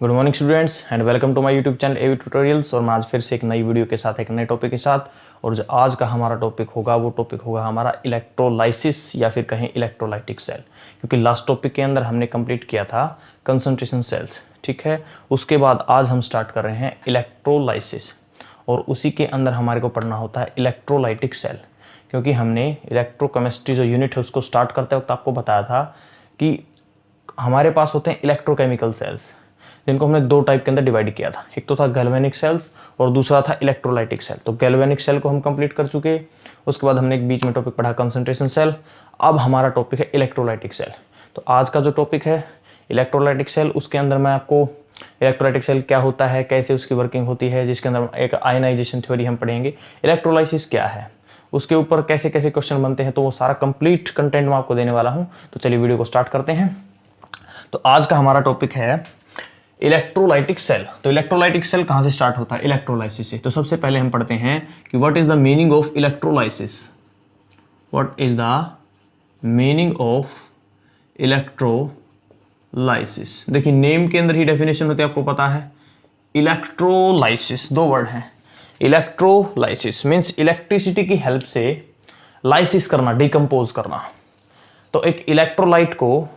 Good morning students and welcome to my YouTube channel AV tutorials. और मैं आज फिर से एक नई वीडियो के साथ एक नए टॉपिक के साथ, और जो आज का हमारा टॉपिक होगा वो टॉपिक होगा हमारा इलेक्ट्रोलाइसिस या फिर कहें इलेक्ट्रोलाइटिक सेल। क्योंकि लास्ट टॉपिक के अंदर हमने कंप्लीट किया था कंसंट्रेशन सेल्स, ठीक है। उसके बाद आज हम स्टार्ट कर रहे हैं इलेक्ट्रोलाइसिस, और उसी के अंदर हमारे को पढ़ना होता है इलेक्ट्रोलाइटिक सेल। क्योंकि हमने इलेक्ट्रोकेमिस्ट्री जो यूनिट है उसको स्टार्ट करते वक्त आपको बताया था कि हमारे पास होते हैं इलेक्ट्रोकेमिकल सेल्स, जिनको हमने दो टाइप के अंदर डिवाइड किया था। एक तो था गैल्वेनिक सेल्स और दूसरा था इलेक्ट्रोलाइटिक सेल। तो गैल्वेनिक सेल को हम कंप्लीट कर चुके। उसके बाद हमने एक बीच में टॉपिक पढ़ा कंसंट्रेशन सेल। अब हमारा टॉपिक है इलेक्ट्रोलाइटिक सेल। तो आज का जो टॉपिक है इलेक्ट्रोलाइटिक सेल, उसके अंदर मैं आपको इलेक्ट्रोलाइटिक सेल क्या होता है, कैसे उसकी वर्किंग होती है, जिसके अंदर एक आयनाइजेशन थ्योरी हम पढ़ेंगे, इलेक्ट्रोलाइसिस क्या है, उसके ऊपर कैसे कैसे क्वेश्चन बनते हैं, तो वो सारा कंप्लीट कंटेंट मैं आपको देने वाला हूँ। तो चलिए वीडियो को स्टार्ट करते हैं। तो आज का हमारा टॉपिक है इलेक्ट्रोलाइटिक सेल। तो इलेक्ट्रोलाइटिक सेल कहाँ से स्टार्ट होता है? इलेक्ट्रोलाइसिस से। तो सबसे पहले हम पढ़ते हैं कि what is the meaning of electrolysis. What is the meaning of electrolysis. देखिए नेम के अंदर ही डेफिनेशन होती है, आपको पता है। इलेक्ट्रोलाइसिस दो वर्ड हैं। इलेक्ट्रोलाइसिस मीन्स इलेक्ट्रिसिटी की हेल्प से लाइसिस करना, डिकम्पोज करना। तो एक इलेक्ट्रोलाइट को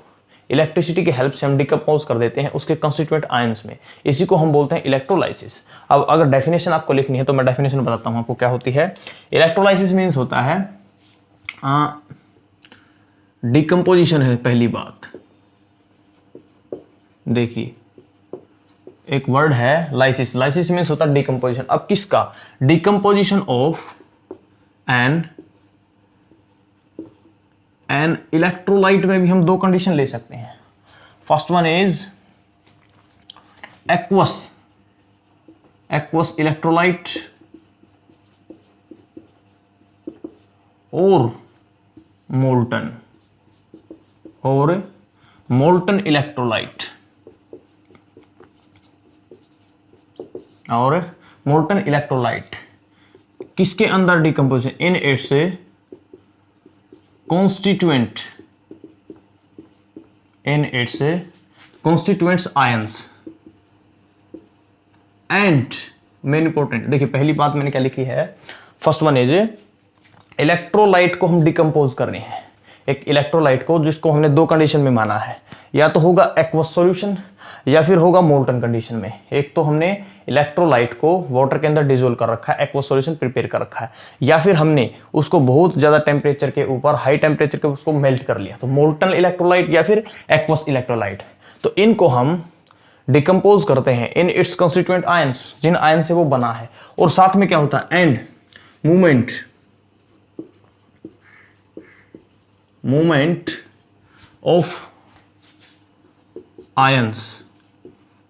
इलेक्ट्रिसिटी की हेल्प से हम डिकम्पोज कर देते हैं उसके कंस्टिट्यूएंट आयंस में। इसी को हम बोलते हैं इलेक्ट्रोलाइसिस। अब अगर डेफिनेशन आपको लिखनी है तो मैं डेफिनेशन बताता हूं आपको क्या होती है। इलेक्ट्रोलाइसिस मीन्स होता है डिकम्पोजिशन है। पहली बात देखिए, एक वर्ड है लाइसिस। लाइसिस मीन्स होता है डिकम्पोजिशन। अब किसका? डिकम्पोजिशन ऑफ एन इलेक्ट्रोलाइट में भी हम दो कंडीशन ले सकते हैं। First one is aqueous electrolyte और मोल्टन इलेक्ट्रोलाइट। और मोल्टन इलेक्ट्रोलाइट किसके अंदर decomposition? In its constituents ions and main important. देखिए पहली बात मैंने क्या लिखी है, फर्स्ट वन इज इलेक्ट्रोलाइट को हम डिकम्पोज कर रहे हैं। एक इलेक्ट्रोलाइट को जिसको हमने दो कंडीशन में माना है, या तो होगा एक्वस सॉल्यूशन या फिर होगा मोल्टन कंडीशन में। एक तो हमने इलेक्ट्रोलाइट को वाटर के अंदर डिसोल्व कर रखा है, एक्वस सॉल्यूशन प्रिपेयर कर रखा है, या फिर हमने उसको बहुत ज्यादा टेम्परेचर के ऊपर, हाई टेम्परेचर के उसको मेल्ट कर लिया, तो मोल्टन इलेक्ट्रोलाइट या फिर एक्वस इलेक्ट्रोलाइट। तो इनको हम डिकम्पोज करते हैं इन इट्स कंस्टिट्यूएंट आयंस, जिन आयन से वो बना है। और साथ में क्या होता है? And movement of ions,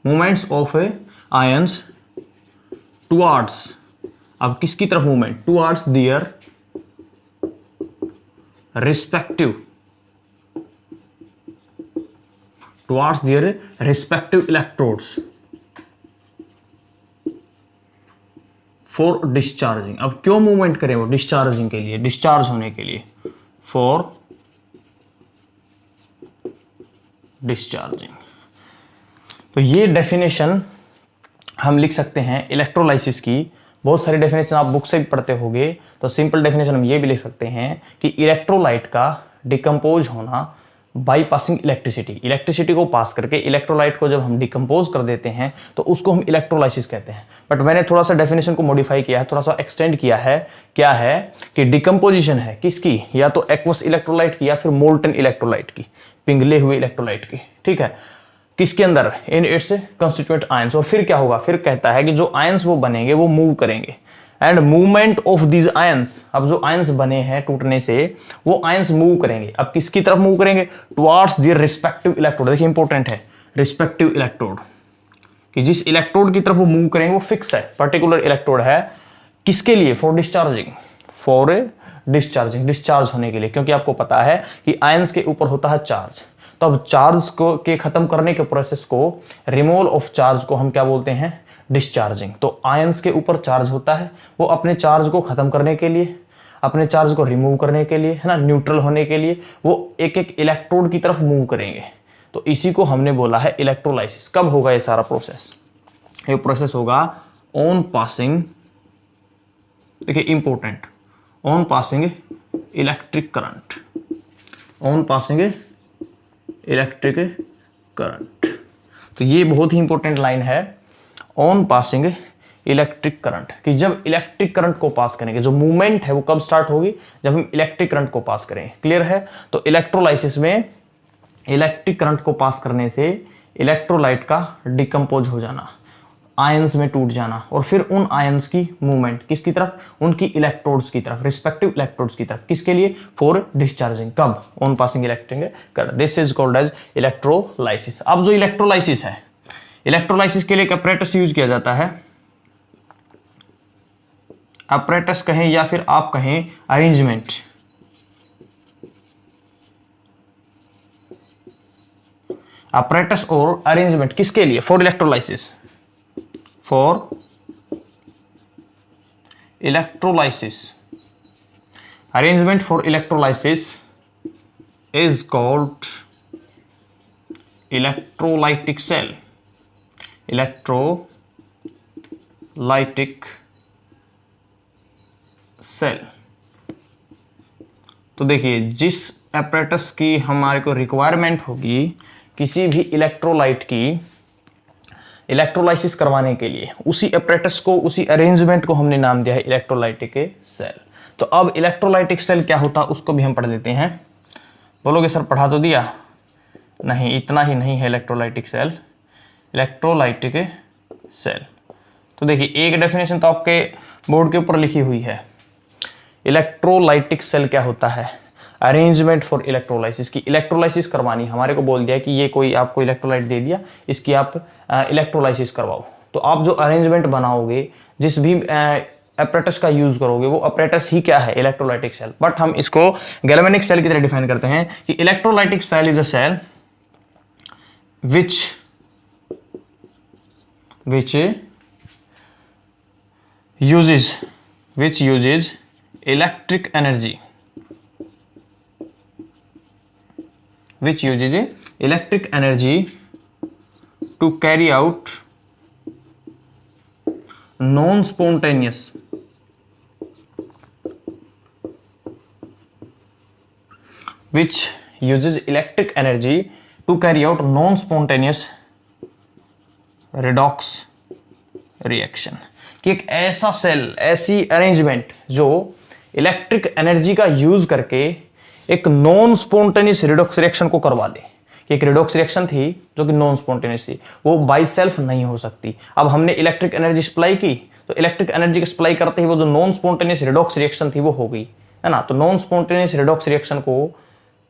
movements of ions towards, अब किसकी तरफ movement? Towards their respective electrodes for discharging. अब क्यों मूवमेंट करें वो? डिस्चार्जिंग के लिए, डिस्चार्ज होने के लिए, फॉर डिस्चार्जिंग। तो ये डेफिनेशन हम लिख सकते हैं इलेक्ट्रोलाइसिस की। बहुत सारी डेफिनेशन आप बुक से भी पढ़ते होंगे। तो सिंपल डेफिनेशन हम ये भी लिख सकते हैं कि इलेक्ट्रोलाइट का डिकम्पोज होना बाई पासिंग इलेक्ट्रिसिटी को पास करके इलेक्ट्रोलाइट को जब हम डिकम्पोज कर देते हैं तो उसको हम इलेक्ट्रोलाइसिस कहते हैं। बट मैंने थोड़ा सा डेफिनेशन को मॉडिफाई किया है, थोड़ा सा एक्सटेंड किया है। क्या है कि डिकम्पोजिशन है किसकी? या तो एक्वस इलेक्ट्रोलाइट की या फिर मोल्टन इलेक्ट्रोलाइट की, पिघले हुए इलेक्ट्रोलाइट की, ठीक है। किसके अंदर? इन इट्स कंस्टिट्यूएंट आयंस। और फिर क्या होगा? फिर कहता है कि जो आयंस वो बनेंगे वो मूव करेंगे, and movement of these ions. अब जो आयंस बने हैं टूटने से, वो आयंस मूव करेंगे। अब किसकी तरफ मूव करेंगे? Towards their respective electrode. देखिए इंपॉर्टेंट है रिस्पेक्टिव इलेक्ट्रोड, कि जिस इलेक्ट्रोड की तरफ वो मूव करेंगे वो फिक्स है, पर्टिकुलर इलेक्ट्रोड है। किसके लिए? फॉर डिस्चार्जिंग, डिस्चार्ज होने के लिए। क्योंकि आपको पता है कि आयंस के ऊपर होता है चार्ज। तो अब चार्ज को के खत्म करने के प्रोसेस को, रिमूवल ऑफ चार्ज को हम क्या बोलते हैं? डिस्चार्जिंग। तो आयंस के ऊपर चार्ज होता है, वो अपने चार्ज को खत्म करने के लिए, अपने चार्ज को रिमूव करने के लिए, है ना, न्यूट्रल होने के लिए वो एक एक इलेक्ट्रोड की तरफ मूव करेंगे। तो इसी को हमने बोला है इलेक्ट्रोलाइसिस। कब होगा ये सारा प्रोसेस? ये प्रोसेस होगा ऑन पासिंग, देखिए important, on passing electric current, on passing electric current. तो ये बहुत ही इंपॉर्टेंट लाइन है, ऑन पासिंग इलेक्ट्रिक करंट, कि जब इलेक्ट्रिक करंट को पास करेंगे, जो मूवमेंट है वो कब स्टार्ट होगी? जब हम इलेक्ट्रिक करंट को पास करेंगे। क्लियर है? तो इलेक्ट्रोलाइसिस में इलेक्ट्रिक करंट को पास करने से इलेक्ट्रोलाइट का डिकम्पोज हो जाना, आयंस में टूट जाना, और फिर उन आयंस की मूवमेंट किसकी तरफ? उनकी इलेक्ट्रोड्स की तरफ, रिस्पेक्टिव इलेक्ट्रोड्स की तरफ। किसके लिए? For discharging. कब? On passing electric current. This is called as electrolysis. अब जो इलेक्ट्रोलाइसिस है, इलेक्ट्रोलाइसिस के लिए एक अपरेटस यूज किया जाता है, अपरेटस कहें या फिर आप कहें अरेंजमेंट। अपरेटस और अरेंजमेंट किसके लिए? For electrolysis, for electrolysis. Arrangement for electrolysis is called electrolytic cell, electrolytic cell. तो देखिए, जिस एपरेटस की हमारे को रिक्वायरमेंट होगी किसी भी इलेक्ट्रोलाइट की इलेक्ट्रोलाइसिस करवाने के लिए, उसी एपरेटस को, उसी अरेंजमेंट को हमने नाम दिया है इलेक्ट्रोलाइटिक सेल। तो अब इलेक्ट्रोलाइटिक सेल क्या होता है उसको भी हम पढ़ लेते हैं। बोलोगे सर पढ़ा तो दिया? नहीं, इतना ही नहीं है इलेक्ट्रोलाइटिक सेल। इलेक्ट्रोलाइटिक सेल, तो देखिए एक डेफिनेशन तो आपके बोर्ड के ऊपर लिखी हुई है। इलेक्ट्रोलाइटिक सेल क्या होता है? अरेंजमेंट फॉर इलेक्ट्रोलाइसिस, की इलेक्ट्रोलाइसिस करवानी, हमारे को बोल दिया कि ये कोई आपको इलेक्ट्रोलाइट दे दिया, इसकी आप इलेक्ट्रोलाइसिस करवाओ। तो आप जो अरेंजमेंट बनाओगे, जिस भी अपरेटस का यूज करोगे, वो अपरेटस ही क्या है? Electrolytic cell. बट हम इसको गैल्वेनिक सेल की तरह डिफाइन करते हैं कि electrolytic cell is a cell which uses electric energy, to carry out non-spontaneous redox reaction. कि एक ऐसा सेल, ऐसी अरेंजमेंट जो इलेक्ट्रिक एनर्जी का यूज करके एक नॉन स्पॉन्टेनियस रिडॉक्स रिएक्शन को करवा दे। कि एक रिडॉक्स रिएक्शन थी जो कि नॉन स्पॉन्टेनियस थी, वो बाई सेल्फ नहीं हो सकती। अब हमने इलेक्ट्रिक एनर्जी सप्लाई की, तो इलेक्ट्रिक एनर्जी की सप्लाई करते ही वो जो नॉन स्पॉन्टेनियस रिडॉक्स रिएक्शन थी वो हो गई, है ना। तो नॉन स्पॉन्टेनियस रिडॉक्स रिएक्शन को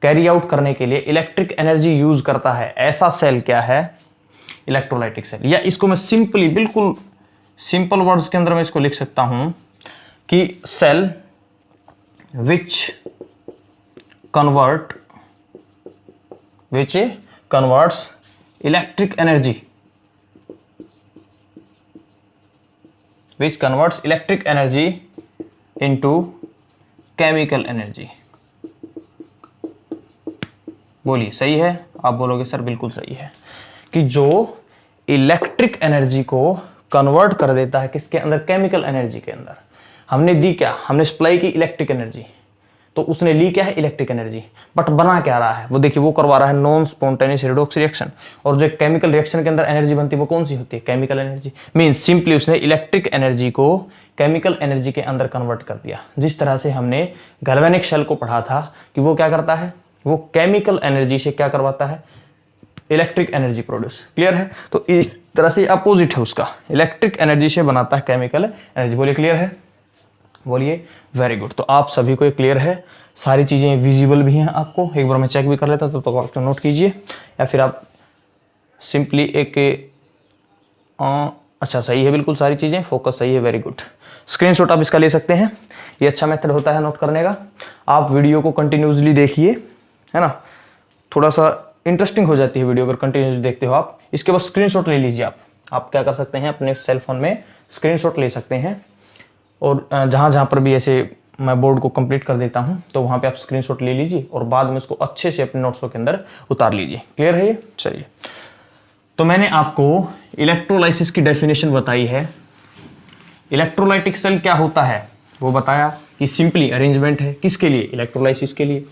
कैरी आउट करने के लिए इलेक्ट्रिक एनर्जी यूज करता है, ऐसा सेल क्या है? Electrolytic cell. या इसको मैं सिंपली, बिल्कुल सिंपल वर्ड्स के अंदर मैं इसको लिख सकता हूं कि cell which converts electric energy into chemical energy. बोलिए सही है? आप बोलोगे सर बिल्कुल सही है। कि जो इलेक्ट्रिक एनर्जी को कन्वर्ट कर देता है किसके अंदर? केमिकल एनर्जी के अंदर। हमने दी क्या? हमने सप्लाई की इलेक्ट्रिक एनर्जी, तो उसने ली क्या है? Electric energy. बट बना क्या रहा है? वो देखिए, वो करवा रहा है नॉन स्पॉन्टेनियस रिडॉक्स रिएक्शन। और जो केमिकल रिएक्शन के अंदर एनर्जी बनती है वो कौन सी होती है? Chemical energy. मींस सिंपली उसने इलेक्ट्रिक एनर्जी को केमिकल एनर्जी के अंदर कन्वर्ट कर दिया। जिस तरह से हमने गैल्वेनिक शेल को पढ़ा था कि वो क्या करता है? वो केमिकल एनर्जी से क्या करवाता है? Electric energy produce. क्लियर है? तो इस तरह से अपोजिट है उसका, इलेक्ट्रिक एनर्जी से बनाता है केमिकल एनर्जी। बोलिए क्लियर है? बोलिए वेरी गुड। तो आप सभी को ये क्लियर है, सारी चीजें विजिबल भी हैं आपको। एक बार मैं चेक भी कर लेता तो आप नोट कीजिए, या फिर आप सिंपली एक अच्छा सही है, बिल्कुल सारी चीजें, फोकस सही है, वेरी गुड। स्क्रीनशॉट आप इसका ले सकते हैं, ये अच्छा मेथड होता है नोट करने का। आप वीडियो को कंटिन्यूसली देखिए, है ना, थोड़ा सा इंटरेस्टिंग हो जाती है वीडियो अगर कंटिन्यूसली देखते हो आप। इसके बाद स्क्रीनशॉट ले लीजिए। आप क्या कर सकते हैं, अपने सेल फोन में स्क्रीनशॉट ले सकते हैं, और जहाँ जहाँ पर भी ऐसे मैं बोर्ड को कंप्लीट कर देता हूं, तो वहां पे आप स्क्रीनशॉट ले लीजिए और बाद में उसको अच्छे से अपने नोट्सों के अंदर उतार लीजिए। क्लियर है ये? चलिए, तो मैंने आपको इलेक्ट्रोलाइसिस की डेफिनेशन बताई है। इलेक्ट्रोलाइटिक सेल क्या होता है वो बताया कि सिंपली अरेंजमेंट है किसके लिए? इलेक्ट्रोलाइसिस के लिए।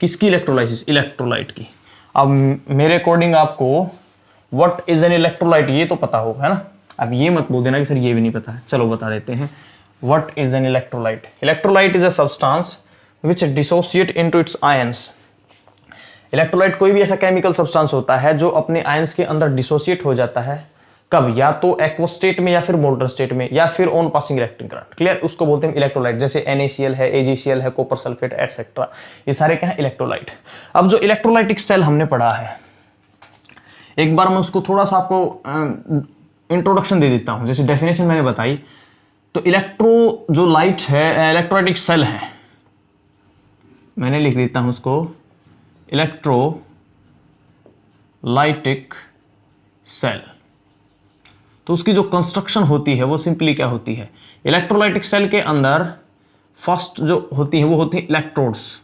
किसकी इलेक्ट्रोलाइसिस? इलेक्ट्रोलाइट की। अब मेरे अकॉर्डिंग आपको व्हाट इज एन इलेक्ट्रोलाइट ये तो पता होगा, है ना। अब ये मत बोल देना कि सर ये भी नहीं पता है, चलो बता देते हैं। What is an electrolyte? Electrolyte is a substance which dissociate into its ions. Electrolyte कोई भी ऐसा केमिकल सब्सटेंस होता है जो अपने आयंस के अंदर डिसोसिएट हो जाता है। कब? या तो एक्वस स्टेट में या फिर मोल्टन स्टेट में या फिर on passing electric current. Clear? उसको बोलते हैं इलेक्ट्रोलाइट। जैसे NaCl है, AgCl है, कॉपर सल्फेट एटसेट्रा, ये सारे क्या है? इलेक्ट्रोलाइट। अब जो इलेक्ट्रोलाइटिक सेल हमने पढ़ा है, एक बार मैं उसको थोड़ा सा आपको इंट्रोडक्शन दे देता हूं। जैसे डेफिनेशन मैंने बताई, तो इलेक्ट्रो जो लाइट है, इलेक्ट्रोलाइटिक सेल है, मैंने लिख देता हूं उसको इलेक्ट्रोलाइटिक सेल। तो उसकी जो कंस्ट्रक्शन होती है वो सिंपली क्या होती है? इलेक्ट्रोलाइटिक सेल के अंदर फर्स्ट जो होती है वो होती है इलेक्ट्रोड्स।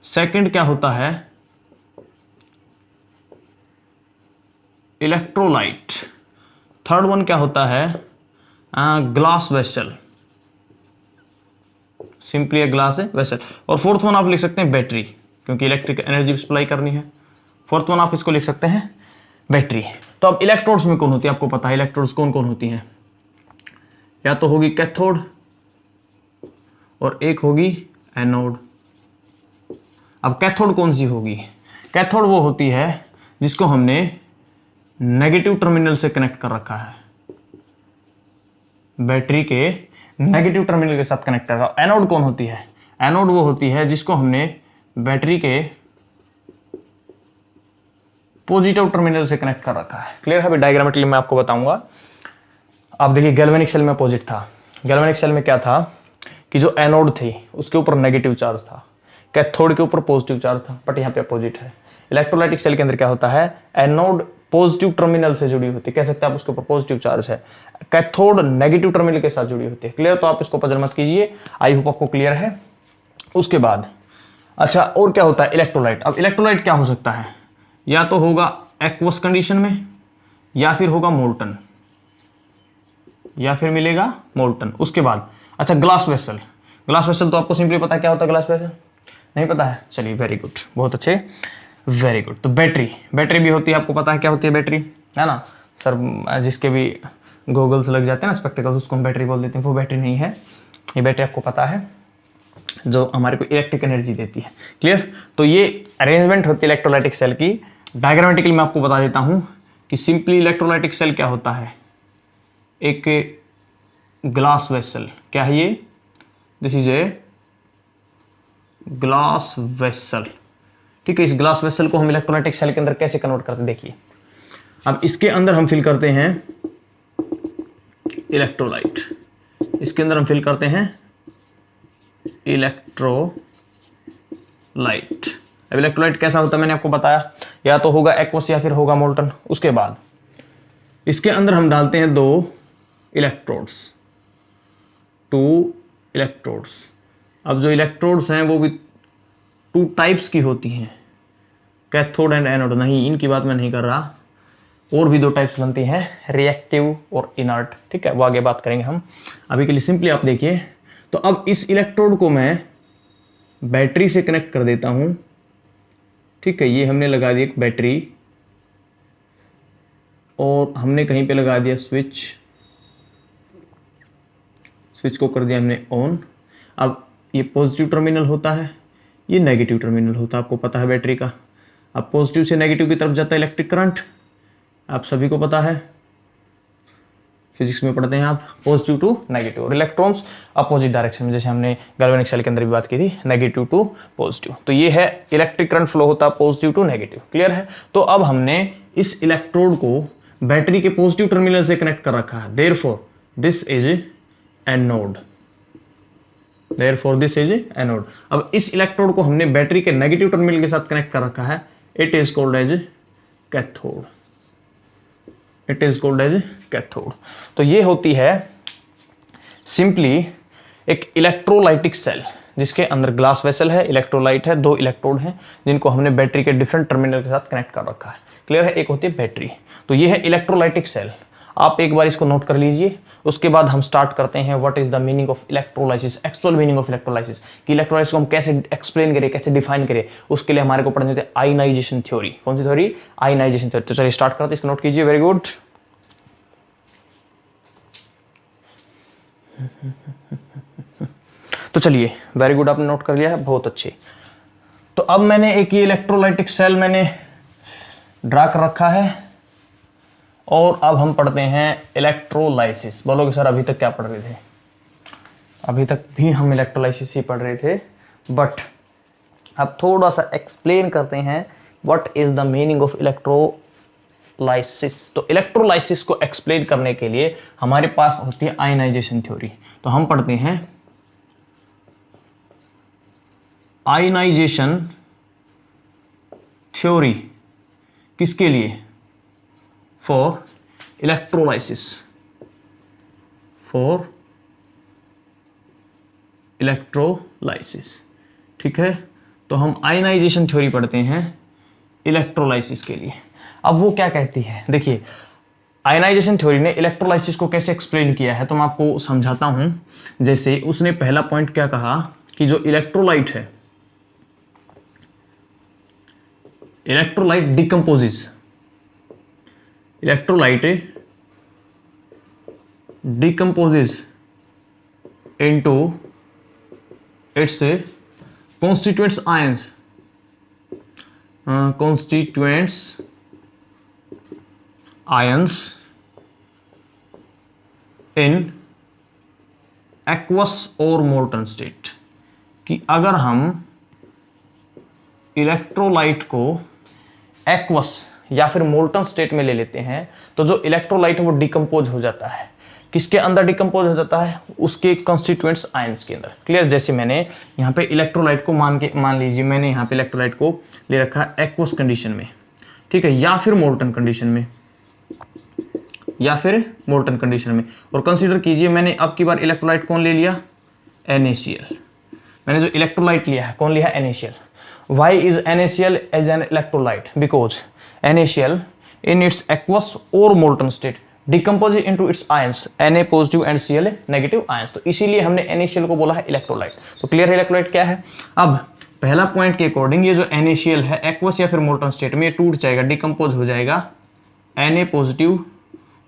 सेकंड क्या होता है? इलेक्ट्रोलाइट। थर्ड वन क्या होता है? Glass vessel, simply glass vessel. और फोर्थ वन आप लिख सकते हैं बैटरी, क्योंकि इलेक्ट्रिक एनर्जी सप्लाई करनी है। फोर्थ वन आप इसको लिख सकते हैं बैटरी। तो अब इलेक्ट्रोड्स में कौन होती है? आपको पता है इलेक्ट्रोड्स कौन कौन होती हैं? या तो होगी कैथोड और एक होगी एनोड। अब कैथोड कौन सी होगी? कैथोड वो होती है जिसको हमने नेगेटिव टर्मिनल से कनेक्ट कर रखा है, बैटरी के नेगेटिव टर्मिनल के साथ कनेक्ट कर रखा है। एनोड कौन होती है? एनोड वो होती है जिसको हमने बैटरी के पॉजिटिव टर्मिनल से कनेक्ट कर रखा है। क्लियर है? अभी डायग्रामेटिकली मैं आपको बताऊंगा। आप देखिए, गैल्वेनिक सेल में अपोजिट था। गैल्वेनिक सेल में क्या था कि जो एनोड थी उसके ऊपर नेगेटिव चार्ज था, कैथोड के ऊपर पॉजिटिव चार्ज था, बट यहाँ पे अपोजिट है। इलेक्ट्रोलाइटिक सेल के अंदर क्या होता है? एनोड पॉजिटिव टर्मिनल से जुड़ी होती है, कह सकते हैं आप उसके ऊपर पॉजिटिव चार्ज है। कैथोड नेगेटिव टर्मिनल के साथ जुड़ी होती है। क्लियर? तो आप इसको पजल मत कीजिए, आई होप आपको क्लियर है। उसके बाद अच्छा, और क्या होता है? इलेक्ट्रोलाइट। अब इलेक्ट्रोलाइट क्या हो सकता है? या तो होगा एक्वस कंडीशन में या फिर होगा मोल्टन, या फिर मिलेगा मोल्टन। उसके बाद अच्छा, ग्लास वेसल। ग्लास वेसल तो आपको सिंपली पता है क्या होता है ग्लास वेसल? नहीं पता है? चलिए, वेरी गुड, बहुत अच्छे, वेरी गुड। तो बैटरी, बैटरी भी होती है, आपको पता है क्या होती है बैटरी, है ना सर? जिसके भी गॉगल्स लग जाते हैं ना, स्पेक्टिकल्स, उसको हम बैटरी बोल देते हैं। वो बैटरी नहीं है, ये बैटरी आपको पता है जो हमारे को इलेक्ट्रिक एनर्जी देती है। क्लियर? तो ये अरेंजमेंट होती है इलेक्ट्रोलाइटिक सेल की। डायग्रामेटिकली मैं आपको बता देता हूं कि सिंपली इलेक्ट्रोलाइटिक सेल क्या होता है? एक ग्लास वेसल। क्या है ये? This is a glass vessel. ठीक है, इस ग्लास वेसल को हम इलेक्ट्रोलाइटिक सेल के अंदर कैसे कन्वर्ट करते हैं देखिए। अब इसके अंदर हम फिल करते हैं इलेक्ट्रोलाइट, इसके अंदर हम फिल करते हैं इलेक्ट्रोलाइट। अब इलेक्ट्रोलाइट कैसा होता है मैंने आपको बताया, या तो होगा एक्वस या फिर होगा मोल्टन। उसके बाद इसके अंदर हम डालते हैं दो इलेक्ट्रोड्स, टू इलेक्ट्रोड्स। अब जो इलेक्ट्रोड्स हैं वो भी टू टाइप्स की होती हैं, कैथोड एंड एनोड। नहीं, इनकी बात मैं नहीं कर रहा, और भी दो टाइप्स बनती हैं, रिएक्टिव और इनर्ट। ठीक है, वो आगे बात करेंगे हम। अभी के लिए सिंपली आप देखिए। तो अब इस इलेक्ट्रोड को मैं बैटरी से कनेक्ट कर देता हूं। ठीक है, ये हमने लगा दी एक बैटरी, और हमने कहीं पे लगा दिया स्विच, स्विच को कर दिया हमने ऑन। अब ये पॉजिटिव टर्मिनल होता है, ये नेगेटिव टर्मिनल होता है, आपको पता है बैटरी का। अब पॉजिटिव से नेगेटिव की तरफ जाता है इलेक्ट्रिक करंट, आप सभी को पता है, फिजिक्स में पढ़ते हैं आप, पॉजिटिव टू नेगेटिव। और इलेक्ट्रॉन्स अपोजिट डायरेक्शन में, जैसे हमने गैल्वेनिक सेल के अंदर भी बात की थी, नेगेटिव टू पॉजिटिव। तो ये है इलेक्ट्रिक करंट फ्लो होता है पॉजिटिव टू नेगेटिव। क्लियर है? तो अब हमने इस इलेक्ट्रोड को बैटरी के पॉजिटिव टर्मिनल से कनेक्ट कर रखा है, therefore this is anode, therefore this is anode. अब इस इलेक्ट्रोड को हमने बैटरी के नेगेटिव टर्मिनल के साथ कनेक्ट कर रखा है, it is called as cathode, it is called as cathode. तो ये होती है सिंपली एक इलेक्ट्रोलाइटिक सेल जिसके अंदर ग्लास वेसल है, इलेक्ट्रोलाइट है, 2 इलेक्ट्रोड हैं जिनको हमने बैटरी के डिफरेंट टर्मिनल के साथ कनेक्ट कर रखा है। क्लियर है? एक होती है बैटरी। तो ये है इलेक्ट्रोलाइटिक सेल। आप एक बार इसको नोट कर लीजिए, उसके बाद हम स्टार्ट करते हैं what is the meaning of electrolysis, actual meaning of electrolysis, कि इलेक्ट्रोलाइसिस को हम कैसे एक्सप्लेन करें, कैसे डिफाइन करें। उसके लिए हमारे को पढ़नी होती है आयनाइजेशन थ्योरी। कौन सी थ्योरी? Ionization theory. तो चलिए स्टार्ट करते हैं, इसको नोट कीजिए। Very good. तो चलिए, वेरी गुड, आपने नोट कर लिया है, बहुत अच्छे। तो अब मैंने एक ये इलेक्ट्रोलाइटिक सेल मैंने ड्रा कर रखा है और अब हम पढ़ते हैं इलेक्ट्रोलाइसिस। बोलोगे सर अभी तक क्या पढ़ रहे थे? अभी तक भी हम इलेक्ट्रोलाइसिस ही पढ़ रहे थे, बट अब थोड़ा सा एक्सप्लेन करते हैं what is the meaning of electrolysis. तो इलेक्ट्रोलाइसिस को एक्सप्लेन करने के लिए हमारे पास होती है आयनाइजेशन थ्योरी। तो हम पढ़ते हैं आयनाइजेशन थ्योरी किसके लिए? For electrolysis, for electrolysis. ठीक है, तो हम आयनाइजेशन थ्योरी पढ़ते हैं इलेक्ट्रोलाइसिस के लिए। अब वो क्या कहती है, देखिए आयनाइजेशन थ्योरी ने इलेक्ट्रोलाइसिस को कैसे एक्सप्लेन किया है तो मैं आपको समझाता हूं। जैसे उसने पहला पॉइंट क्या कहा कि जो इलेक्ट्रोलाइट है, electrolyte decomposes, electrolyte decomposes into its constituents ions, constituents ions in aqueous or molten state। कि अगर हम इलेक्ट्रोलाइट को एक्वस या फिर मोल्टन स्टेट में ले लेते हैं तो जो इलेक्ट्रोलाइट है वो डिकम्पोज हो जाता है। किसके अंदर डिकम्पोज हो जाता है? उसके कॉन्स्टिट्यूएंट्स आयंस के अंदर। क्लियर? जैसे मैंने यहाँ पे इलेक्ट्रोलाइट को मान लीजिए मैंने यहाँ पे इलेक्ट्रोलाइट को ले रखा है एक्वस कंडीशन में, ठीक है, या फिर मोल्टन कंडीशन में, या फिर मोल्टन कंडीशन में। और कंसीडर कीजिए मैंने अब की बार इलेक्ट्रोलाइट कौन ले लिया? NaCl। मैंने जो इलेक्ट्रोलाइट लिया है कौन लिया है? NaCl। Why is NaCl as an electrolyte? Because NaCl in its aqueous or molten state decomposes into its ions Na positive and Cl negative ions। तो इसीलिए हमने NaCl को बोला है इलेक्ट्रोलाइट। तो क्लियर है इलेक्ट्रोलाइट क्या है? अब पहला पॉइंट के अकॉर्डिंग ये जो NaCl है एक्वस या फिर मोल्टन स्टेट में ये टूट जाएगा, डिकम्पोज हो जाएगा Na पॉजिटिव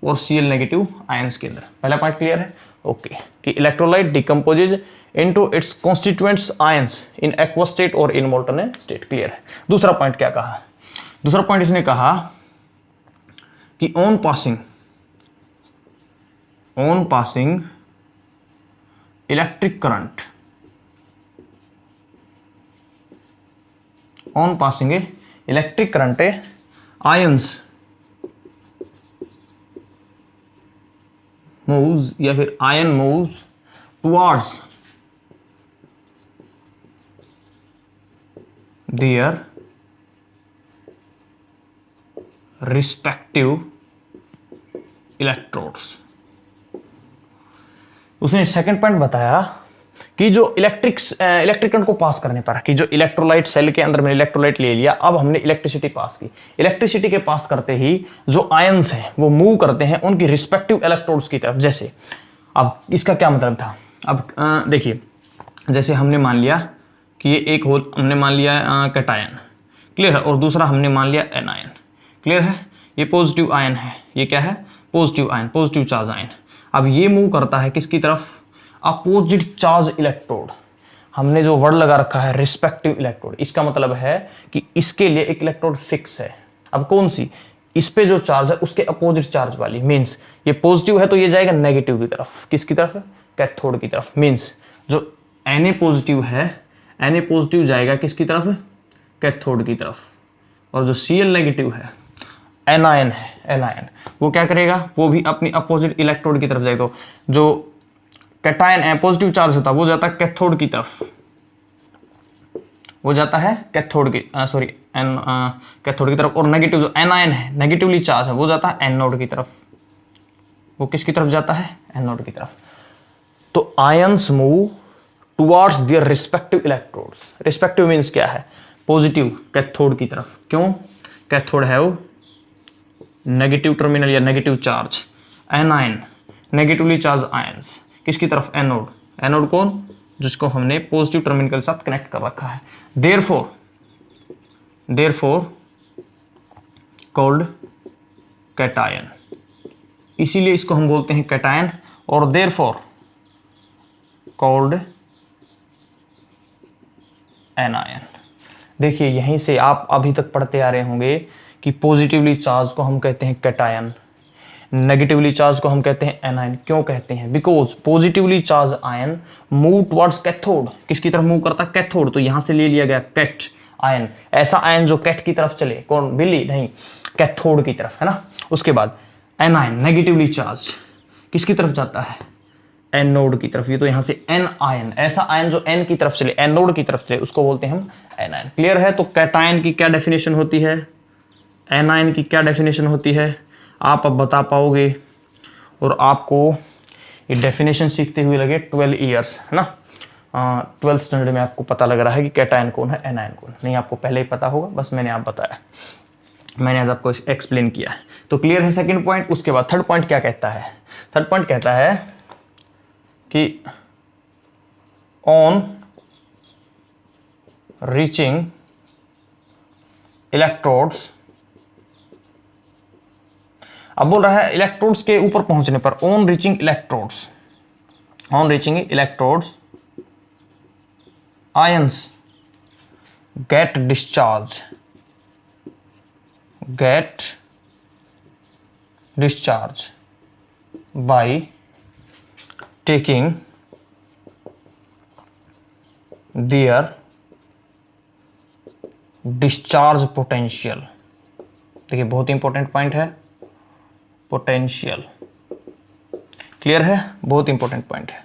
और Cl नेगेटिव आयंस के अंदर। पहला पॉइंट क्लियर है? ओके, कि electrolyte decomposes into its constituents ions in aqueous state or in molten state। Clear है? दूसरा पॉइंट क्या कहा? दूसरा पॉइंट इसने कहा कि on passing electric current, on passing electric current ions moves या फिर ion moves towards their respective electrodes। उसने सेकंड पॉइंट बताया कि जो इलेक्ट्रिक करंट को पास करने पर, कि जो इलेक्ट्रोलाइट सेल के अंदर मैंने इलेक्ट्रोलाइट ले लिया, अब हमने इलेक्ट्रिसिटी पास की, इलेक्ट्रिसिटी के पास करते ही जो आयंस हैं वो मूव करते हैं उनकी रिस्पेक्टिव इलेक्ट्रोड्स की तरफ। जैसे अब इसका क्या मतलब था? अब देखिए, जैसे हमने मान लिया कि ये एक होल हमने मान लिया कैटायन, क्लियर है, और दूसरा हमने मान लिया एनायन। क्लियर है? ये पॉजिटिव आयन है, ये क्या है? Positive ion, positive charge ion. अब ये मूव करता है किसकी तरफ? Opposite charge electrode. हमने जो वर्ड लगा रखा है रिस्पेक्टिव इलेक्ट्रोड, इसका मतलब है कि इसके लिए एक इलेक्ट्रोड फिक्स है। अब कौन सी? इस पे जो चार्ज है उसके अपोजिट चार्ज वाली। मीन्स ये पॉजिटिव है तो ये जाएगा नेगेटिव की तरफ। किसकी तरफ? कैथोड की तरफ। मीन्स जो Na पॉजिटिव है, Na पॉजिटिव जाएगा किसकी तरफ? कैथोड की तरफ। और जो Cl नेगेटिव है, एनायन है, एनायन, वो क्या करेगा? वो भी अपनी अपोजिट इलेक्ट्रोड की तरफ जाएगा। जो कैटायन है पॉजिटिव चार्ज होता है वो जाता है कैथोड की तरफ, वो जाता है कैथोड की कैथोड की तरफ। और नेगेटिव जो एनायन है, नेगेटिवली चार्ज है, वो जाता है एनोड की तरफ। वो किसकी तरफ जाता है? एनोड की तरफ। तो ions move towards their respective electrodes. Respective means क्या है? पॉजिटिव कैथोड की तरफ। क्यों? कैथोड है वो नेगेटिव टर्मिनल या negative charge. Anion negatively charge ions किसकी तरफ? एनोड। एनोड कौन? जिसको हमने पॉजिटिव टर्मिनल के साथ कनेक्ट कर रखा है। देयरफॉर कॉल्ड कैटायन, इसीलिए इसको हम बोलते हैं कैटायन। और देयरफॉर कॉल्ड एनायन। देखिए यहीं से आप अभी तक पढ़ते आ रहे होंगे कि पॉजिटिवली चार्ज को हम कहते हैं कैटायन, नेगेटिवली चार्ज को हम कहते हैं एनायन। क्यों कहते हैं? Because positively charge ion move towards cathode. किसकी तरफ मूव करता है? कैथोड। तो यहां से ले लिया गया कैट आयन, ऐसा आयन जो कैट की तरफ चले। कौन? बिल्ली? नहीं, कैथोड की तरफ, है ना। उसके बाद एनायन नेगेटिवली चार्ज किसकी तरफ जाता है? एनोड की तरफ। ये तो यहां से एन आयन, ऐसा आयन जो एन की तरफ चले, एनोड की तरफ चले, उसको बोलते हैं हम एनायन। क्लियर है? तो कैटायन की क्या डेफिनेशन होती है, एनायन की क्या डेफिनेशन होती है, आप अब बता पाओगे। और आपको ये डेफिनेशन सीखते हुए लगे 12 ईयर्स, है ना। 12th स्टैंडर्ड में आपको पता लग रहा है कि कैटायन कौन है, एनायन कौन है। नहीं, आपको पहले ही पता होगा, बस मैंने आप बताया, मैंने आज आपको एक्सप्लेन किया है। तो क्लियर है सेकंड पॉइंट। उसके बाद थर्ड पॉइंट क्या कहता है? थर्ड पॉइंट कहता है कि ऑन रीचिंग इलेक्ट्रोड्स, अब बोल रहा है इलेक्ट्रोड्स के ऊपर पहुंचने पर, on reaching electrodes, on reaching electrodes ions get discharge by taking their discharge potential। देखिए बहुत इंपॉर्टेंट पॉइंट है, पोटेंशियल। क्लियर है? बहुत इंपॉर्टेंट पॉइंट है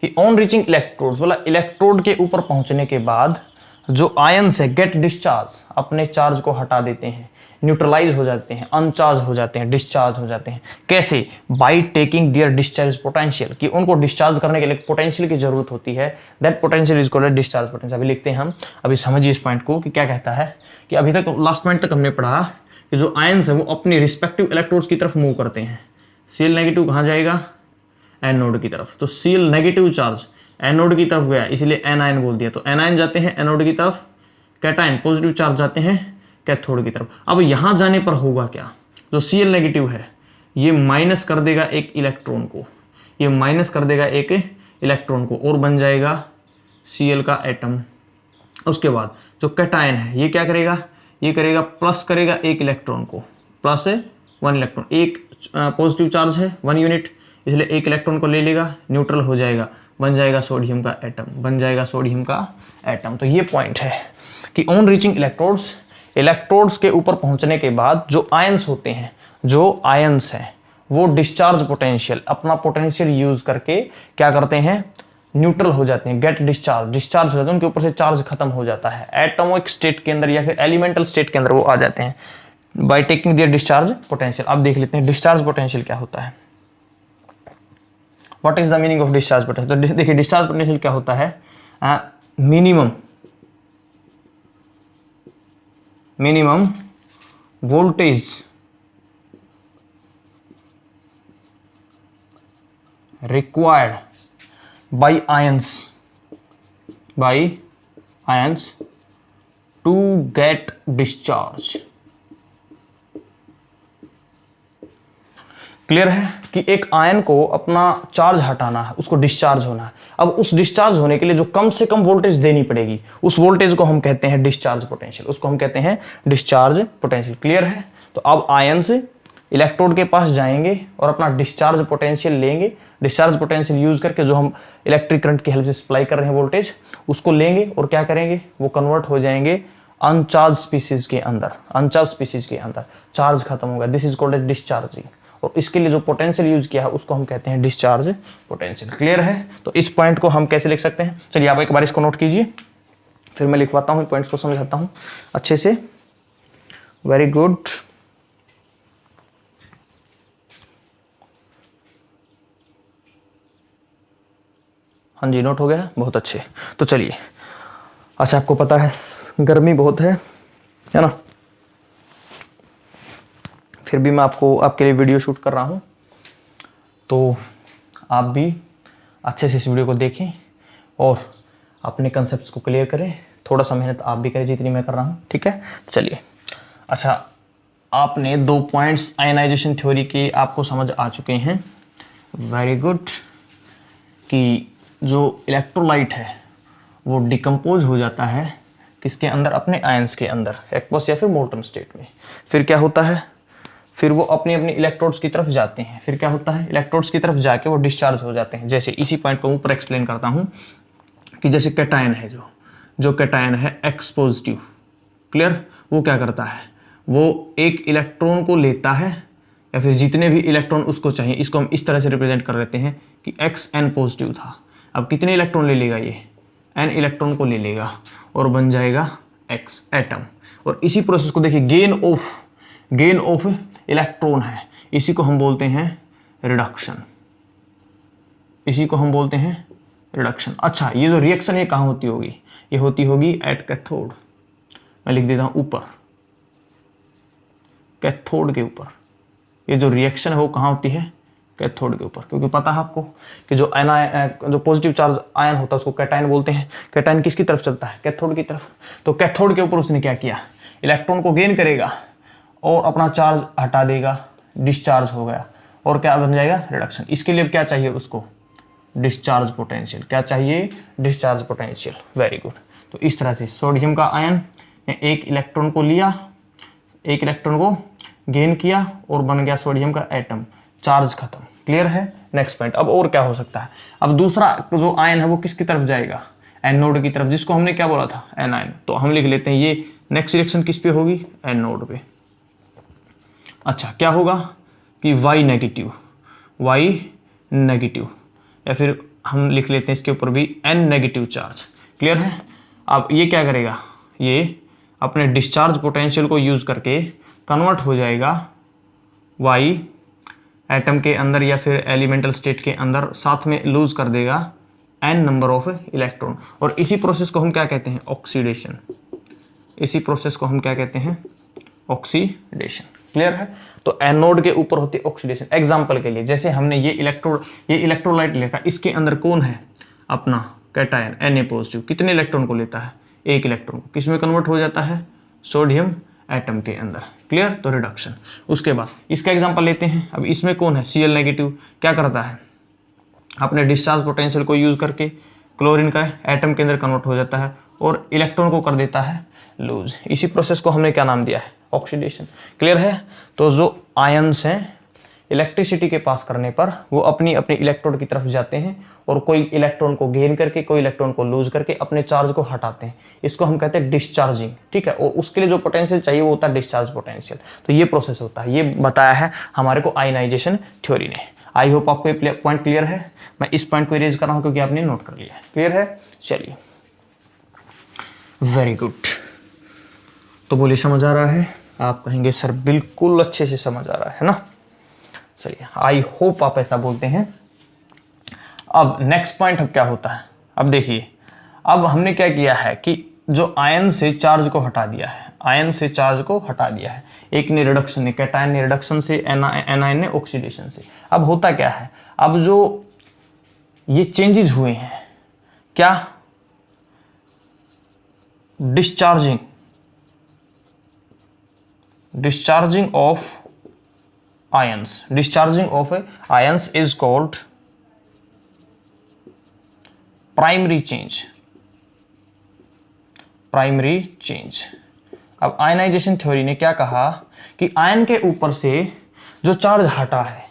कि ऑन रीचिंग इलेक्ट्रोड, बोला इलेक्ट्रोड के ऊपर पहुंचने के बाद जो आयंस है गेट डिस्चार्ज, अपने चार्ज को हटा देते हैं, न्यूट्रलाइज हो जाते हैं, अनचार्ज हो जाते हैं, डिस्चार्ज हो जाते हैं। कैसे? By taking their discharge potential, कि उनको डिस्चार्ज करने के लिए पोटेंशियल की जरूरत होती है। That potential is called discharge potential. अभी लिखते हैं हम, अभी समझिए इस पॉइंट को कि क्या कहता है। कि अभी तक लास्ट पॉइंट तक हमने पढ़ा कि जो आयंस है वो अपनी रिस्पेक्टिव इलेक्ट्रोड्स की तरफ मूव करते हैं। सीएल नेगेटिव कहाँ जाएगा? एनोड की तरफ। तो सीएल नेगेटिव चार्ज एनोड की तरफ गया, इसलिए एनायन बोल दिया। तो एनायन जाते हैं एनोड की तरफ, कैटायन पॉजिटिव चार्ज जाते हैं कैथोड की तरफ। अब यहां जाने पर होगा क्या? जो सीएल नेगेटिव है ये माइनस कर देगा एक इलेक्ट्रॉन को, ये माइनस कर देगा एक इलेक्ट्रॉन को और बन जाएगा सीएल का एटम। उसके बाद जो कैटायन है ये क्या करेगा? ये करेगा प्लस करेगा एक इलेक्ट्रॉन को, प्लस 1 इलेक्ट्रॉन। एक पॉजिटिव चार्ज है 1 यूनिट, इसलिए एक इलेक्ट्रॉन को ले लेगा, न्यूट्रल हो जाएगा, बन जाएगा सोडियम का एटम, बन जाएगा सोडियम का एटम। तो ये पॉइंट है कि ऑन रीचिंग इलेक्ट्रोड्स, इलेक्ट्रोड्स के ऊपर पहुंचने के बाद जो आयंस होते हैं, जो आयंस हैं वो डिस्चार्ज पोटेंशियल, अपना पोटेंशियल यूज करके क्या करते हैं? न्यूट्रल हो जाते हैं, गेट डिस्चार्ज, डिस्चार्ज हो जाते हैं, उनके ऊपर से चार्ज खत्म हो जाता है, एटॉमिक स्टेट के अंदर या फिर एलिमेंटल स्टेट के अंदर वो आ जाते हैं by taking their discharge potential. अब देख लेते हैं डिस्चार्ज पोटेंशियल क्या होता है। What is the meaning of discharge potential? तो देखिए डिस्चार्ज पोटेंशियल क्या होता है? Minimum voltage required by ions to get discharge। Clear है कि एक आयन को अपना चार्ज हटाना है, उसको डिस्चार्ज होना है। अब उस डिस्चार्ज होने के लिए जो कम से कम वोल्टेज देनी पड़ेगी, उस वोल्टेज को हम कहते हैं डिस्चार्ज पोटेंशियल, उसको हम कहते हैं डिस्चार्ज पोटेंशियल। क्लियर है? तो अब आयंस इलेक्ट्रोड के पास जाएंगे और अपना डिस्चार्ज पोटेंशियल लेंगे। डिस्चार्ज पोटेंशियल यूज करके जो हम इलेक्ट्रिक करंट की हेल्प से सप्लाई कर रहे हैं वोल्टेज, उसको लेंगे और क्या करेंगे? वो कन्वर्ट हो जाएंगे अनचार्ज स्पीसीज के अंदर, अनचार्ज स्पीसीज के अंदर चार्ज खत्म होगा। This is called discharging. और इसके लिए जो पोटेंशियल यूज किया है उसको हम कहते हैं डिस्चार्ज पोटेंशियल। क्लियर है? तो इस पॉइंट को हम कैसे लिख सकते हैं? चलिए आप एक बार इसको नोट कीजिए, फिर मैं लिखवाता हूँ, पॉइंट्स को समझाता हूँ अच्छे से। Very good. हाँ जी, नोट हो गया, बहुत अच्छे। तो चलिए, अच्छा आपको पता है गर्मी बहुत है ना, फिर भी मैं आपके लिए वीडियो शूट कर रहा हूँ, तो आप भी अच्छे से इस वीडियो को देखें और अपने कंसेप्ट्स को क्लियर करें। थोड़ा सा मेहनत आप भी करें जितनी मैं कर रहा हूँ, ठीक है। चलिए, अच्छा आपने 2 पॉइंट्स आयनाइजेशन थ्योरी के आपको समझ आ चुके हैं, वेरी गुड, कि जो इलेक्ट्रोलाइट है वो डिकम्पोज हो जाता है किसके अंदर, अपने आयंस के अंदर, एक्वस या फिर मोल्टन स्टेट में। फिर क्या होता है, फिर वो अपनी अपनी इलेक्ट्रोड्स की तरफ जाते हैं। फिर क्या होता है, इलेक्ट्रोड्स की तरफ जाके वो डिस्चार्ज हो जाते हैं। जैसे इसी पॉइंट को ऊपर एक्सप्लेन करता हूँ कि जैसे कैटायन है, जो कैटायन है एक्स पॉजिटिव, क्लियर, वो क्या करता है, वो एक इलेक्ट्रॉन को लेता है या फिर जितने भी इलेक्ट्रॉन उसको चाहिए, इसको हम इस तरह से रिप्रेजेंट कर लेते हैं कि एक्स एन पॉजिटिव था। अब कितने इलेक्ट्रॉन ले लेगा, ये एन इलेक्ट्रॉन को ले लेगा और बन जाएगा एक्स एटम। और इसी प्रोसेस को देखिए, गेन ऑफ इलेक्ट्रॉन है, इसी को हम बोलते हैं रिडक्शन, इसी को हम बोलते हैं रिडक्शन। अच्छा, ये जो रिएक्शन ये कहाँ होती होगी, ये होती होगी एट कैथोड, मैं लिख देता हूं ऊपर, कैथोड के ऊपर। ये जो रिएक्शन है वो कहाँ होती है, कैथोड के ऊपर, क्योंकि पता है आपको कि जो पॉजिटिव चार्ज आयन होता है उसको कैटायन बोलते हैं। कैटायन किसकी तरफ चलता है, कैथोड की तरफ। तो कैथोड के ऊपर उसने क्या किया, इलेक्ट्रॉन को गेन करेगा और अपना चार्ज हटा देगा, डिस्चार्ज हो गया, और क्या बन जाएगा, रिडक्शन। इसके लिए क्या चाहिए उसको, डिस्चार्ज पोटेंशियल। क्या चाहिए, डिस्चार्ज पोटेंशियल, वेरी गुड। तो इस तरह से सोडियम का आयन ने एक इलेक्ट्रॉन को लिया, एक इलेक्ट्रॉन को गेन किया और बन गया सोडियम का एटम, चार्ज खत्म, क्लियर है। नेक्स्ट पॉइंट, अब और क्या हो सकता है, अब दूसरा जो आयन है वो किसकी तरफ जाएगा, एनोड की तरफ, जिसको हमने क्या बोला था, एनायन। तो हम लिख लेते हैं ये नेक्स्ट रिएक्शन किस पे होगी, एनोड पे। अच्छा, क्या होगा कि वाई नेगेटिव, या फिर हम लिख लेते हैं इसके ऊपर भी एन नेगेटिव चार्ज, क्लियर है। अब ये क्या करेगा, ये अपने डिस्चार्ज पोटेंशियल को यूज करके कन्वर्ट हो जाएगा वाई एटम के अंदर या फिर एलिमेंटल स्टेट के अंदर, साथ में लूज कर देगा एन नंबर ऑफ इलेक्ट्रॉन। और इसी प्रोसेस को हम क्या कहते हैं, ऑक्सीडेशन। इसी प्रोसेस को हम क्या कहते हैं, ऑक्सीडेशन, क्लियर है। तो एनोड के ऊपर होती है ऑक्सीडेशन। एग्जांपल के लिए जैसे हमने ये इलेक्ट्रोलाइट लिखा, इसके अंदर कौन है, अपना कैटायन Na पॉजिटिव, कितने इलेक्ट्रॉन को लेता है, एक इलेक्ट्रॉन को, किसमें कन्वर्ट हो जाता है, सोडियम एटम के अंदर, क्लियर। तो रिडक्शन। उसके बाद इसका एग्जांपल लेते हैं, अब इसमें कौन है, Cl नेगेटिव, क्या करता है, अपने डिस्चार्ज पोटेंशियल को यूज करके क्लोरीन का एटम के अंदर कन्वर्ट हो जाता है और इलेक्ट्रॉन को कर देता है लूज। इसी प्रोसेस को हमने क्या नाम दिया है, ऑक्सीडेशन, क्लियर है। तो जो आयंस हैं इलेक्ट्रिसिटी के पास करने पर वो अपनी अपनी इलेक्ट्रोड की तरफ जाते हैं और कोई इलेक्ट्रॉन को गेन करके कोई इलेक्ट्रॉन को लूज करके अपने चार्ज को हटाते हैं। इसको हम कहते हैं डिस्चार्जिंग, ठीक है। और उसके लिए जो पोटेंशियल चाहिए वो होता है डिस्चार्ज पोटेंशियल। तो ये प्रोसेस होता है, ये बताया है हमारे को आयनाइजेशन थ्योरी ने। आई होप आपको ये पॉइंट क्लियर है। मैं इस पॉइंट को इरेज कर रहा हूं क्योंकि आपने नोट कर लिया है, क्लियर है। चलिए, वेरी गुड। तो बोलिए समझ आ रहा है, आप कहेंगे सर बिल्कुल अच्छे से समझ आ रहा है ना। चलिए, आई होप आप ऐसा बोलते हैं। अब नेक्स्ट पॉइंट अब क्या होता है, अब देखिए, अब हमने क्या किया है कि जो आयन से चार्ज को हटा दिया है, आयन से चार्ज को हटा दिया है, एक ने रिडक्शन ने, कैटायन ने रिडक्शन से, एनायन ने ऑक्सीडेशन से। अब होता क्या है, अब जो ये चेंजेस हुए हैं, क्या, discharging of ions is called primary change। अब आयनाइजेशन थ्योरी ने क्या कहा कि आयन के ऊपर से जो चार्ज हटा है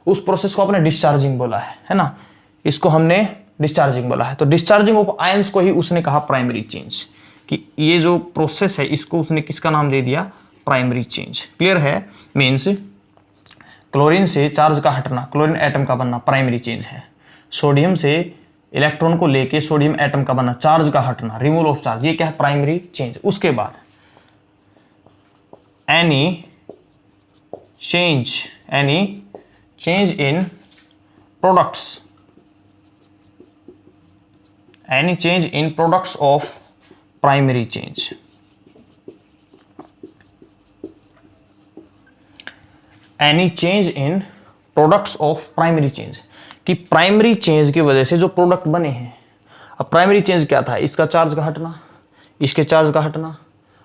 उस प्रोसेस को आपने डिस्चार्जिंग बोला है ना, इसको हमने डिस्चार्जिंग बोला है। तो डिस्चार्जिंग ऑफ आयंस को ही उसने कहा प्राइमरी चेंज, कि ये जो प्रोसेस है इसको उसने किसका नाम दे दिया, प्राइमरी चेंज, क्लियर है। मीन्स क्लोरीन से चार्ज का हटना, क्लोरीन एटम का बनना प्राइमरी चेंज है। सोडियम से इलेक्ट्रॉन को लेके सोडियम एटम का बनना, चार्ज का हटना, रिमूवल ऑफ चार्ज, ये क्या है, प्राइमरी चेंज। उसके बाद any change in products any change in products of primary change, any change in products of primary change, कि प्राइमरी चेंज की वजह से जो प्रोडक्ट बने हैं। अब प्राइमरी चेंज क्या था, इसका चार्ज का हटना, इसके चार्ज का हटना।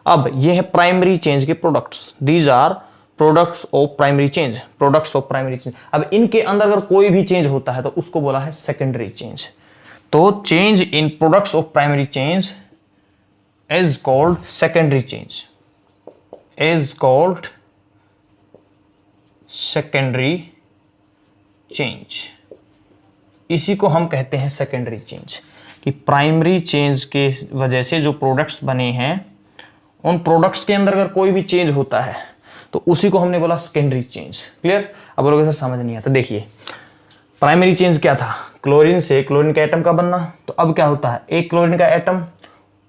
अब ये है प्राइमरी चेंज के products, these are products of primary change, products of primary change. अब इनके अंदर अगर कोई भी चेंज होता है तो उसको बोला है सेकेंडरी चेंज। तो change in products of primary change is called secondary change, is called secondary change. इसी को हम कहते हैं सेकेंडरी चेंज, कि प्राइमरी चेंज के वजह से जो प्रोडक्ट्स बने हैं उन प्रोडक्ट्स के अंदर अगर कोई भी चेंज होता है तो उसी को हमने बोला सेकेंडरी चेंज। क्लियर? अब बोलोगे सर समझ नहीं आता। देखिए प्राइमरी चेंज क्या था, क्लोरीन से क्लोरीन का एटम का बनना। तो अब क्या होता है, एक क्लोरीन का एटम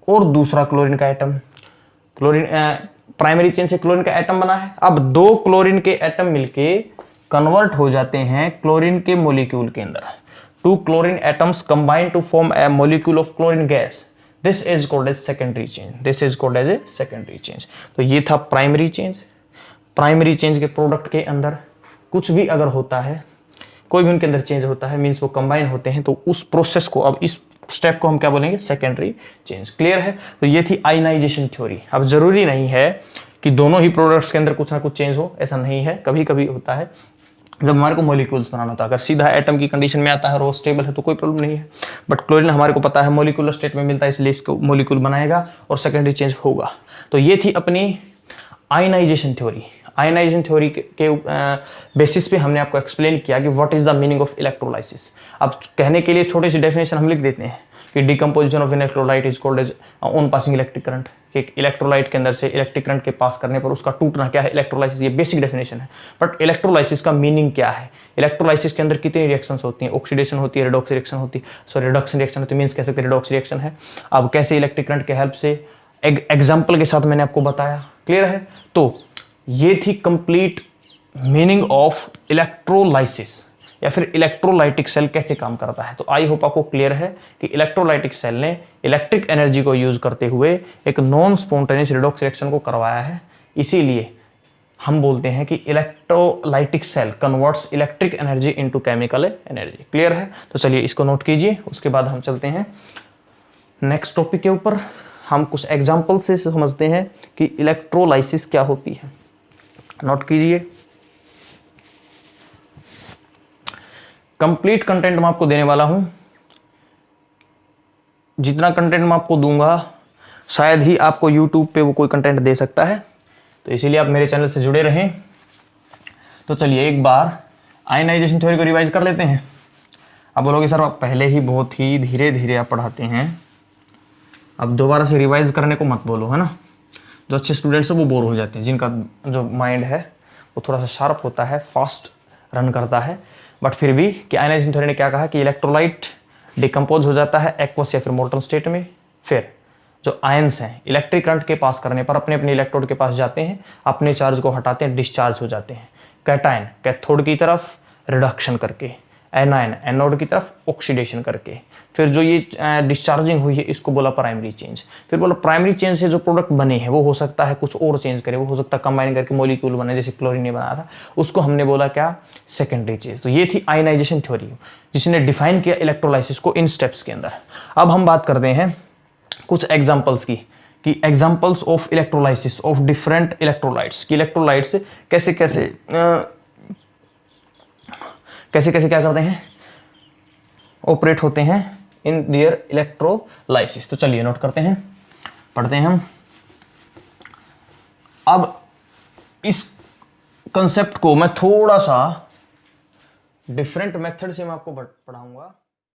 और दूसरा क्लोरीन का एटम, क्लोरीन प्राइमरी चेंज से क्लोरीन का एटम बना है। अब दो क्लोरीन के एटम मिलके कन्वर्ट हो जाते हैं क्लोरीन के मॉलिक्यूल के अंदर। Two chlorine atoms combine to form a molecule of chlorine gas, this is called as secondary change, this is called as a secondary change. तो ये था प्राइमरी चेंज। प्राइमरी चेंज के प्रोडक्ट के अंदर कुछ भी अगर होता है, कोई भी उनके अंदर चेंज होता है, मीन्स वो कंबाइन होते हैं, तो उस प्रोसेस को, अब इस स्टेप को हम क्या बोलेंगे, सेकेंडरी चेंज। क्लियर है? तो ये थी आयनाइजेशन थ्योरी। अब जरूरी नहीं है कि दोनों ही प्रोडक्ट्स के अंदर कुछ ना कुछ चेंज हो, ऐसा नहीं है, कभी कभी होता है जब हमारे को मॉलिक्यूल्स बनाना होता है। अगर सीधा एटम की कंडीशन में आता है और वो स्टेबल है तो कोई प्रॉब्लम नहीं है, बट क्लोरीन हमारे को पता है मॉलिक्यूलर स्टेट में मिलता है, इसलिए इसको मॉलिक्यूल बनाएगा और सेकेंडरी चेंज होगा। तो ये थी अपनी आयनाइजेशन थ्योरी। आयनाइजेशन थ्योरी के बेसिस पे हमने आपको एक्सप्लेन किया कि what is the meaning of electrolysis. अब कहने के लिए छोटी सी डेफिनेशन हम लिख देते हैं कि decomposition of an electrolyte is called as on passing electric current, कि इलेक्ट्रोलाइट के अंदर से इलेक्ट्रिक करंट के पास करने पर उसका टूटना क्या है, इलेक्ट्रोलाइसिस। ये बेसिक डेफिनेशन है। बट इलेक्ट्रोलाइसिस का मीनिंग क्या है, इलेक्ट्रोलाइसिस के अंदर कितनी रिएक्शंस होती हैं, ऑक्सीडेशन होती है, रिडॉक्स रिएक्शन होती है, सॉरी रिडक्शन रिएक्शन होती है, मीन्स कह सकते हैं रिडॉक्स रिएक्शन है। अब कैसे इलेक्ट्रिक करंट के हेल्प से एग्जाम्पल के साथ मैंने आपको बताया। क्लियर है? तो ये थी कंप्लीट मीनिंग ऑफ इलेक्ट्रोलाइसिस या फिर इलेक्ट्रोलाइटिक सेल कैसे काम करता है। तो आई होप आपको क्लियर है कि इलेक्ट्रोलाइटिक सेल ने इलेक्ट्रिक एनर्जी को यूज करते हुए एक नॉन स्पॉन्टेनियस रिडॉक्स रिएक्शन को करवाया है। इसीलिए हम बोलते हैं कि electrolytic cell converts electric energy into chemical energy. Clear है? तो चलिए इसको नोट कीजिए, उसके बाद हम चलते हैं नेक्स्ट टॉपिक के ऊपर। हम कुछ एग्जाम्पल से समझते हैं कि इलेक्ट्रोलाइसिस क्या होती है। नोट कीजिए। कंप्लीट कंटेंट मैं आपको देने वाला हूं। जितना कंटेंट मैं आपको दूंगा शायद ही आपको YouTube पे वो कोई कंटेंट दे सकता है, तो इसीलिए आप मेरे चैनल से जुड़े रहें। तो चलिए एक बार आयनाइजेशन थ्योरी को रिवाइज कर लेते हैं। अब बोलोगे सर आप पहले ही बहुत ही धीरे धीरे आप पढ़ाते हैं, अब दोबारा से रिवाइज करने को मत बोलो, है ना। जो अच्छे स्टूडेंट्स हैं वो बोर हो जाते हैं, जिनका जो माइंड है वो थोड़ा सा शार्प होता है, फास्ट रन करता है। बट फिर भी कि आयनाइजेशन थ्योरी ने क्या कहा कि इलेक्ट्रोलाइट डिकम्पोज हो जाता है एक्वस या फिर मोल्टन स्टेट में। फिर जो आयंस हैं इलेक्ट्रिक करंट के पास करने पर अपने अपने इलेक्ट्रोड के पास जाते हैं, अपने चार्ज को हटाते हैं, डिस्चार्ज हो जाते हैं। कैटायन कैथोड की तरफ रिडक्शन करके, एनायन एनोड की तरफ ऑक्सीडेशन करके। फिर जो ये डिस्चार्जिंग हुई है इसको बोला प्राइमरी चेंज। फिर बोला प्राइमरी चेंज से जो प्रोडक्ट बने हैं वो हो सकता है कुछ और चेंज करे, वो हो सकता है कंबाइन करके मॉलिक्यूल बने, जैसे क्लोरीन ने बनाया था, उसको हमने बोला क्या, सेकेंडरी चेंज। तो ये थी आयनाइजेशन थ्योरी जिसने डिफाइन किया इलेक्ट्रोलाइसिस को इन स्टेप्स के अंदर। अब हम बात करते हैं कुछ एग्जाम्पल्स की, कि examples of electrolysis of different electrolytes, की इलेक्ट्रोलाइट्स कैसे कैसे कैसे कैसे क्या करते हैं, ऑपरेट होते हैं इन दियर इलेक्ट्रोलाइसिस। तो चलिए नोट करते हैं, पढ़ते हैं हम। अब इस कंसेप्ट को मैं थोड़ा सा डिफरेंट मेथड से मैं आपको पढ़ाऊंगा।